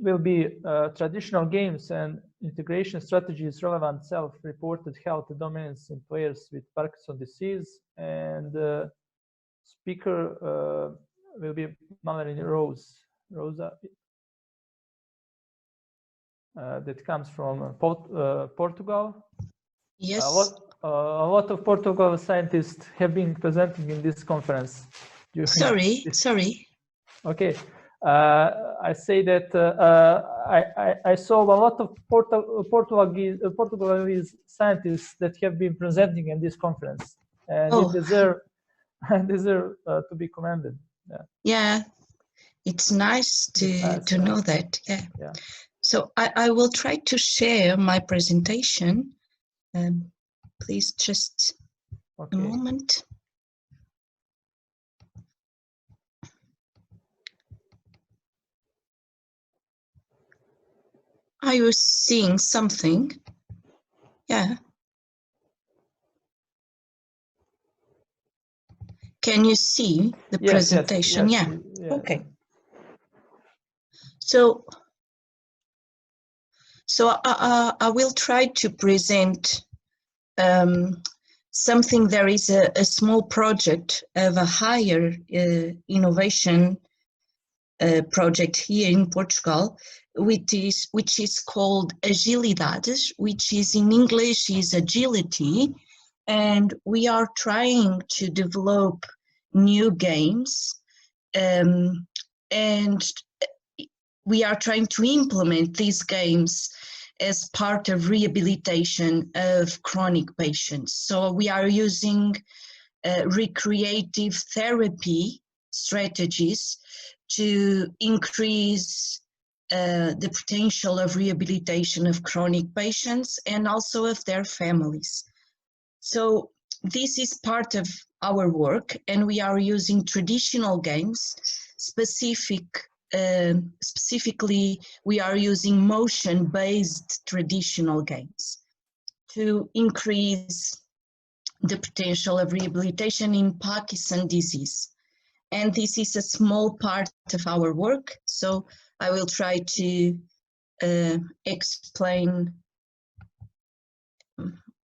will be traditional games and integration strategies, relevant self-reported health domains in players with Parkinson's disease. And speaker will be Marlene Rosa. That comes from Portugal. Yes. A lot of Portugal scientists have been presenting in this conference. Sorry. Okay. I say that I saw a lot of Portuguese scientists that have been presenting in this conference, and it deserve to be commended. Yeah, it's nice to know that. Yeah. So I will try to share my presentation. Please just a moment. Are you seeing something? Yeah. Can you see the presentation? Yes. Yeah. Okay. So I will try to present something. There is a small project of a higher innovation project here in Portugal, which is called Agilidades, which is in English is agility, and we are trying to develop new games, and we are trying to implement these games as part of rehabilitation of chronic patients. So we are using recreative therapy strategies to increase the potential of rehabilitation of chronic patients and also of their families. So this is part of our work, and we are using traditional games. Specifically, we are using motion-based traditional games to increase the potential of rehabilitation in Parkinson's disease. And this is a small part of our work, so I will try to explain.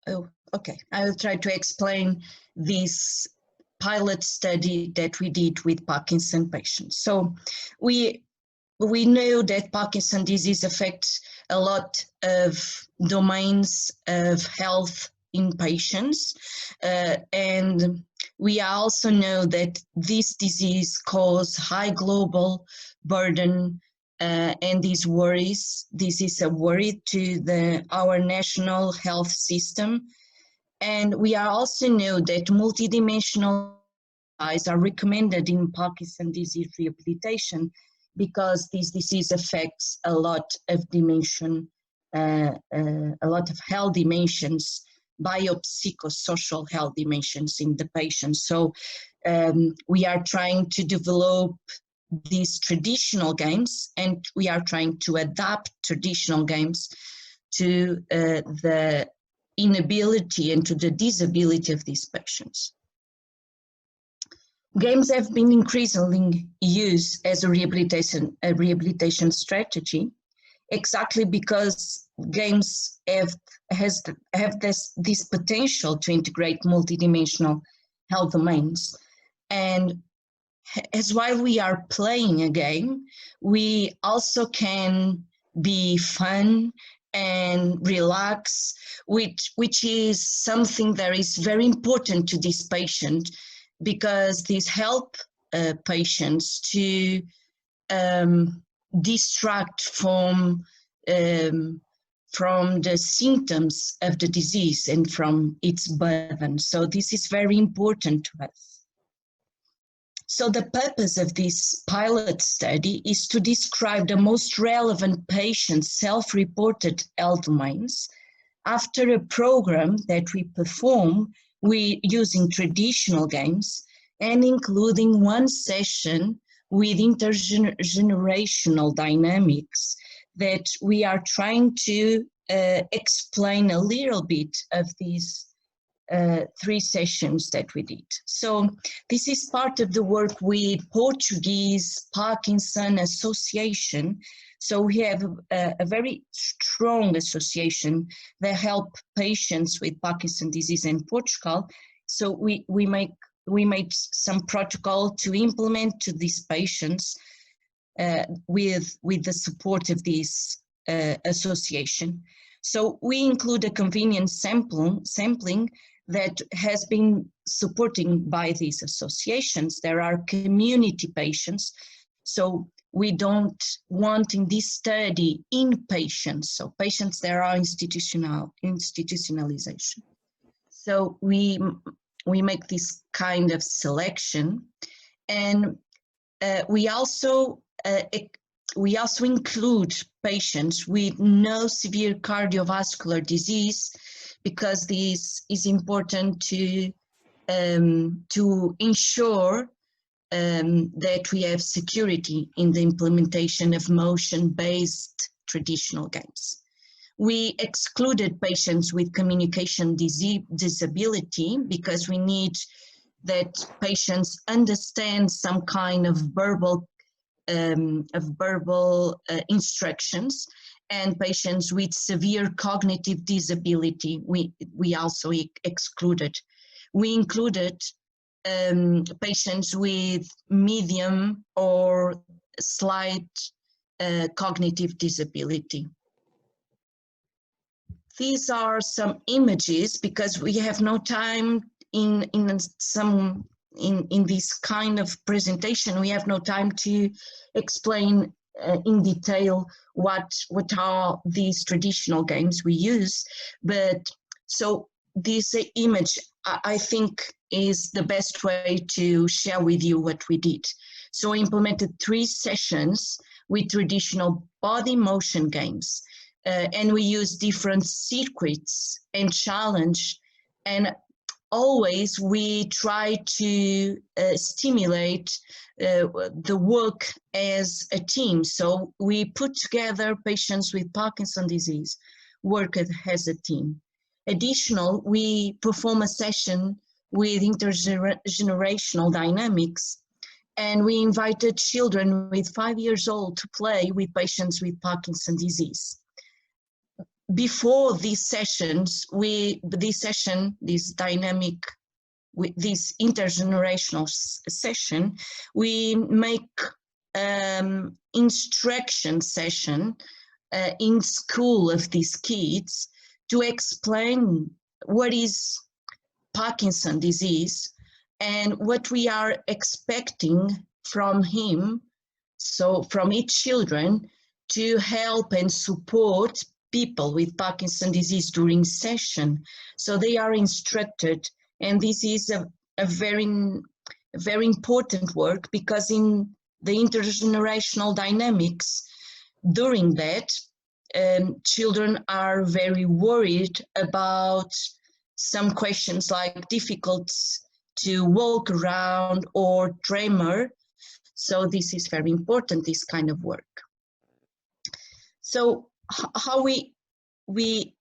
I will try to explain this pilot study that we did with Parkinson's patients. So we know that Parkinson's disease affects a lot of domains of health in patients, and we also know that this disease causes high global burden, and this is a worry to our national health system. And we also know that multidimensional exercise are recommended in Parkinson's disease rehabilitation because this disease affects a lot of dimension, a lot of health dimensions, biopsychosocial health dimensions in the patient. So we are trying to develop these traditional games, and we are trying to adapt traditional games to the inability and to the disability of these patients. Games have been increasingly used as a rehabilitation strategy, exactly because games have this potential to integrate multidimensional health domains. And as while we are playing a game, we also can be fun and relax, which is something that is very important to this patient, because this helps patients to distract from the symptoms of the disease and from its burden. So this is very important to us. So the purpose of this pilot study is to describe the most relevant patient self-reported health domains after a program that we perform using traditional games and including one session with intergenerational dynamics that we are trying to explain a little bit of these 3 sessions that we did. So this is part of the work with Portuguese Parkinson Association So we have a very strong association that help patients with Parkinson's disease in Portugal. So we made some protocol to implement to these patients with the support of this association. So we include a convenient sampling that has been supported by these associations. There are community patients, so we don't want in this study inpatients, so patients that are institutionalization. So we make this kind of selection, and we also include patients with no severe cardiovascular disease, because this is important to ensure that we have security in the implementation of motion-based traditional games. We excluded patients with communication disability because we need that patients understand some kind of verbal instructions, and patients with severe cognitive disability we also excluded. We included patients with medium or slight cognitive disability. These are some images, because we have no time in this kind of presentation, we have no time to explain in detail what are these traditional games we use. But so this image, I think, is the best way to share with you what we did. So we implemented 3 sessions with traditional body motion games, and we use different circuits and challenge, and always we try to stimulate the work as a team. So we put together patients with Parkinson's disease, work as a team. Additional, we perform a session with intergenerational dynamics, and we invited children with 5 years old to play with patients with Parkinson's disease. Before these sessions, this intergenerational session, we make instruction session in school of these kids to explain what is Parkinson's disease and what we are expecting from him, so from each children, to help and support people with Parkinson's disease during session. So they are instructed, and this is a very important work, because in the intergenerational dynamics, during that, children are very worried about some questions like difficult to walk around or tremor. So this is very important, this kind of work. So how we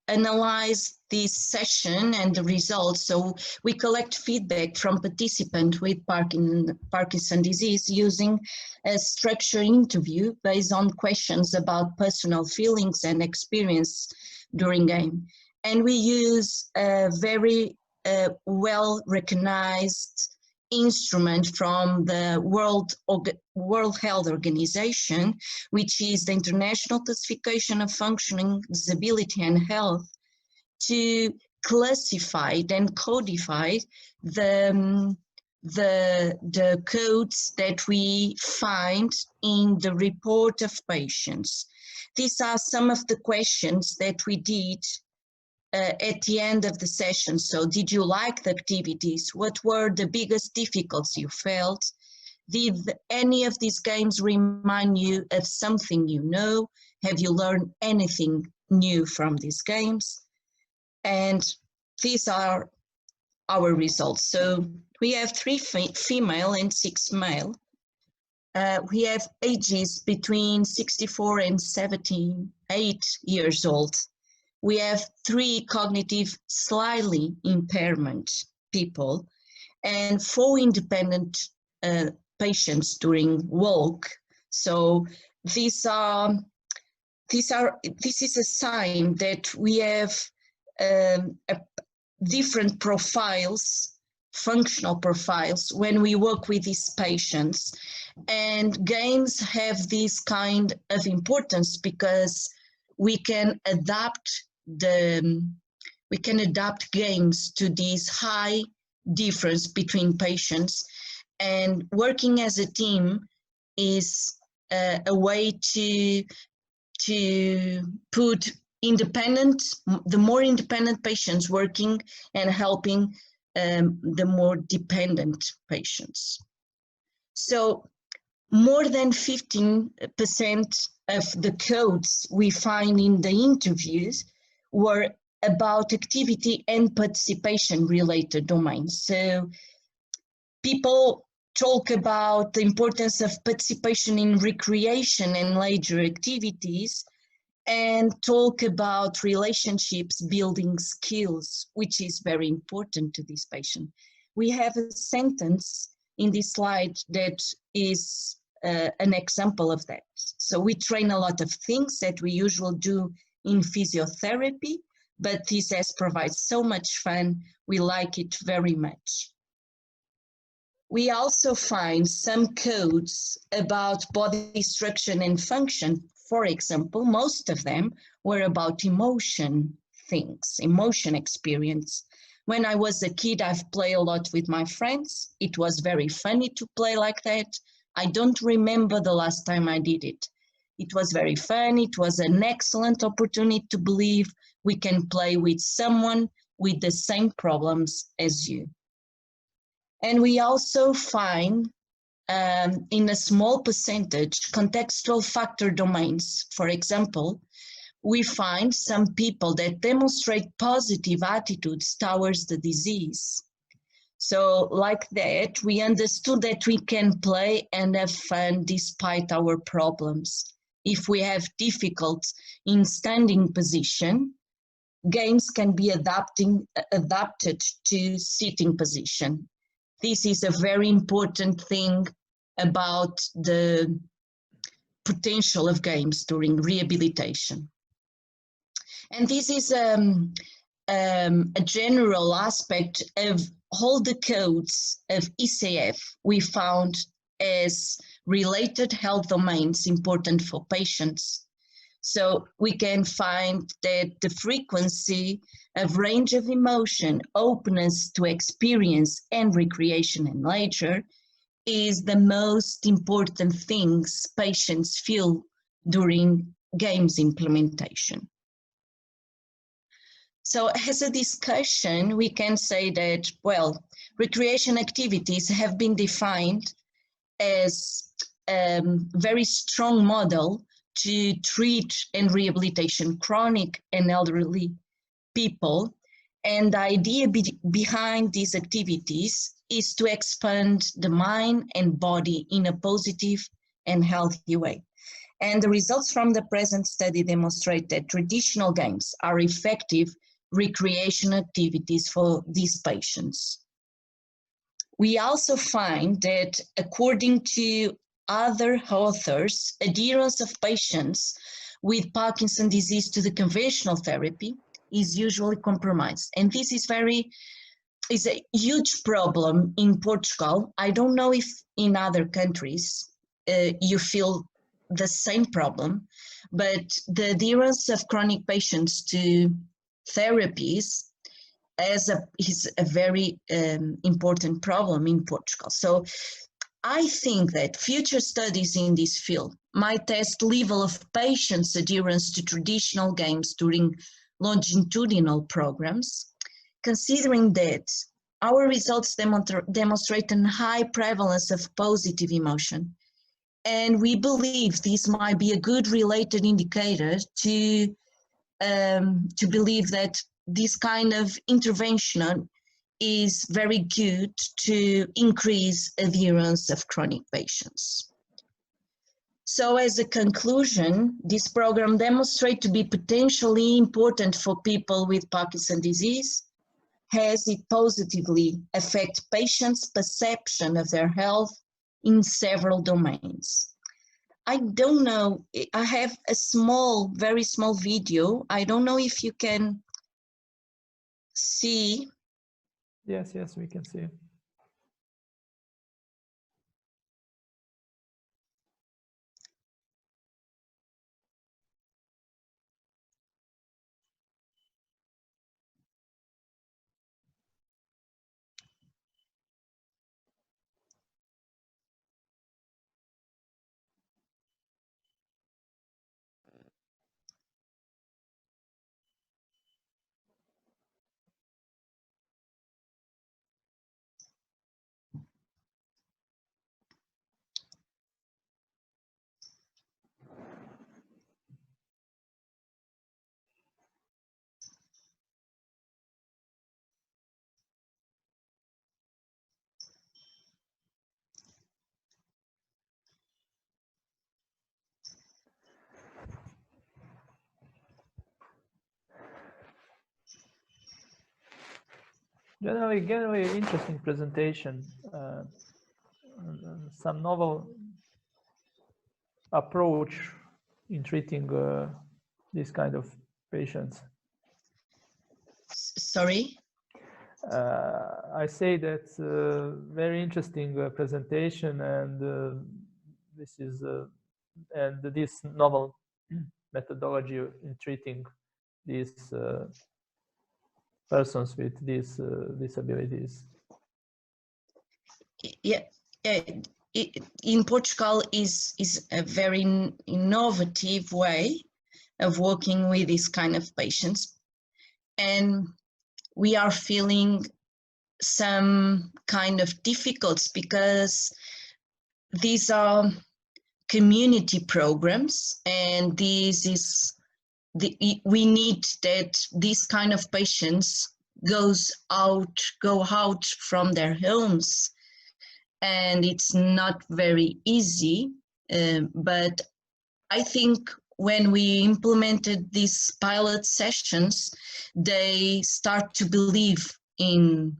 analyze this session and the results. So we collect feedback from participants with Parkinson's disease using a structured interview based on questions about personal feelings and experience during game. And we use a very well-recognized instrument from the World Health Organization, which is the International Classification of Functioning, Disability and Health, to classify and codify the codes that we find in the report of patients. These are some of the questions that we did at the end of the session. So did you like the activities? What were the biggest difficulties you felt? Did any of these games remind you of something you know? Have you learned anything new from these games? And these are our results. So we have 3 female and 6 male. We have ages between 64 and 78 years old. We have 3 cognitive slightly impairment people and 4 independent patients during walk. So these are this is a sign that we have different profiles, functional profiles, when we work with these patients. And games have this kind of importance because we can adapt games to this high difference between patients, and working as a team is a way to put the more independent patients working and helping the more dependent patients. So more than 15% of the codes we find in the interviews were about activity and participation related domains. So people talk about the importance of participation in recreation and leisure activities, and talk about relationships building skills, which is very important to this patient. We have a sentence in this slide that is an example of that. So we train a lot of things that we usually do in physiotherapy, but this has provided so much fun. We like it very much. We also find some codes about body structure and function. For example, most of them were about emotion things, emotion experience. When I was a kid, I've played a lot with my friends. It was very funny to play like that. I don't remember the last time I did it. It was very fun. It was an excellent opportunity to believe we can play with someone with the same problems as you. And we also find in a small percentage contextual factor domains. For example, we find some people that demonstrate positive attitudes towards the disease. So like that, we understood that we can play and have fun despite our problems. If we have difficulty in standing position, games can be adapted to sitting position. This is a very important thing about the potential of games during rehabilitation. And this is a general aspect of all the codes of ECF we found as related health domains important for patients. So we can find that the frequency of range of emotion, openness to experience, and recreation and leisure is the most important things patients feel during games implementation. So as a discussion, we can say that, well, recreation activities have been defined as a very strong model to treat and rehabilitation chronic and elderly people. And the idea behind these activities is to expand the mind and body in a positive and healthy way. And the results from the present study demonstrate that traditional games are effective recreation activities for these patients. We also find that according to other authors, adherence of patients with Parkinson's disease to the conventional therapy is usually compromised. And this is a huge problem in Portugal. I don't know if in other countries you feel the same problem, but the adherence of chronic patients to therapies is a very important problem in Portugal. So I think that future studies in this field might test level of patients' adherence to traditional games during longitudinal programs, considering that our results demonstrate a high prevalence of positive emotion. And we believe this might be a good related indicator to believe that this kind of intervention is very good to increase adherence of chronic patients. So as a conclusion, this program demonstrates to be potentially important for people with Parkinson's disease, as it positively affects patients' perception of their health in several domains. I don't know. I have a small, very small video. I don't know if you can see. Yes, yes, we can see. Generally interesting presentation. Some novel approach in treating this kind of patients. Sorry? I say that's a very interesting presentation, and this novel methodology in treating these persons with these disabilities. Yeah, in Portugal is a very innovative way of working with this kind of patients, and we are feeling some kind of difficulties because these are community programs, and we need that this kind of patients go out from their homes, and it's not very easy, but I think when we implemented these pilot sessions, they start to believe in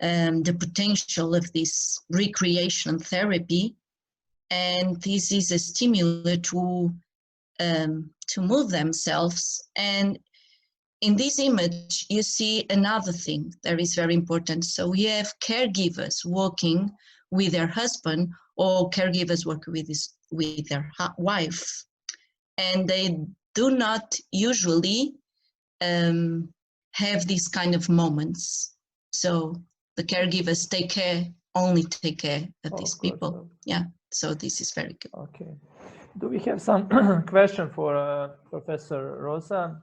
the potential of this recreation therapy, and this is a stimulus to move themselves. And in this image, you see another thing that is very important. So we have caregivers working with their husband, or caregivers working with their wife, and they do not usually have these kind of moments. So the caregivers only take care of these people. Yeah, so this is very good. Okay. Do we have some question for Professor Rosa?